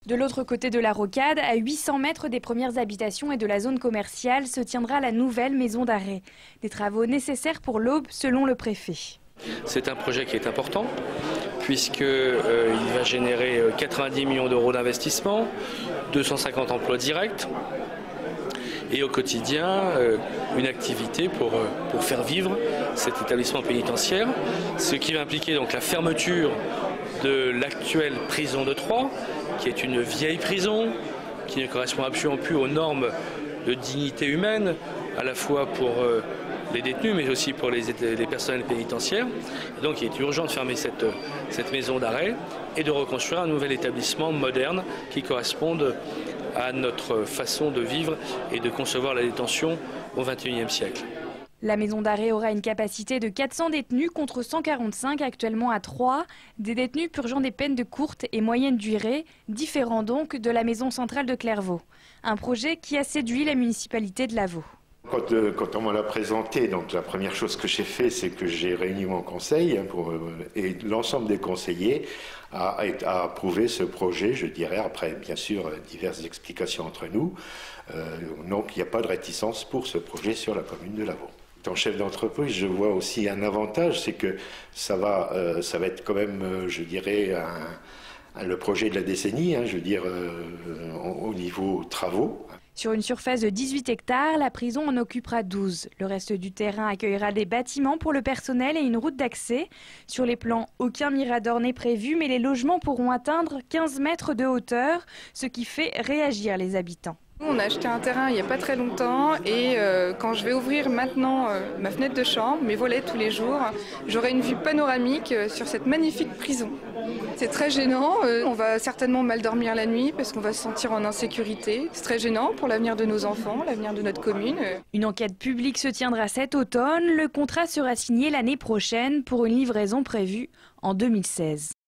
De l'autre côté de la rocade, à 800 mètres des premières habitations et de la zone commerciale, se tiendra la nouvelle maison d'arrêt. Des travaux nécessaires pour l'Aube, selon le préfet. C'est un projet qui est important, puisqu'il va générer 90 millions d'euros d'investissement, 250 emplois directs, et au quotidien, une activité pour faire vivre cet établissement pénitentiaire, ce qui va impliquer donc la fermeture de l'actuelle prison de Troyes, qui est une vieille prison, qui ne correspond absolument plus aux normes de dignité humaine, à la fois pour les détenus, mais aussi pour les personnels pénitentiaires. Et donc il est urgent de fermer cette maison d'arrêt et de reconstruire un nouvel établissement moderne qui corresponde à notre façon de vivre et de concevoir la détention au XXIe siècle. La maison d'arrêt aura une capacité de 400 détenus contre 145 actuellement à Troyes. Des détenus purgeant des peines de courte et moyenne durée, différent donc de la maison centrale de Clairvaux. Un projet qui a séduit la municipalité de Lavaux. Quand on me l'a présenté, donc la première chose que j'ai fait, c'est que j'ai réuni mon conseil et l'ensemble des conseillers a approuvé ce projet, je dirais, après bien sûr diverses explications entre nous. Donc il n'y a pas de réticence pour ce projet sur la commune de Lavaux. En chef d'entreprise, je vois aussi un avantage, c'est que ça va être quand même, je dirais, le projet de la décennie, je veux dire, au niveau travaux. Sur une surface de 18 hectares, la prison en occupera 12. Le reste du terrain accueillera des bâtiments pour le personnel et une route d'accès. Sur les plans, aucun mirador n'est prévu, mais les logements pourront atteindre 15 mètres de hauteur, ce qui fait réagir les habitants. On a acheté un terrain il n'y a pas très longtemps et quand je vais ouvrir maintenant ma fenêtre de chambre, mes volets tous les jours, j'aurai une vue panoramique sur cette magnifique prison. C'est très gênant, on va certainement mal dormir la nuit parce qu'on va se sentir en insécurité. C'est très gênant pour l'avenir de nos enfants, l'avenir de notre commune. Une enquête publique se tiendra cet automne. Le contrat sera signé l'année prochaine pour une livraison prévue en 2016.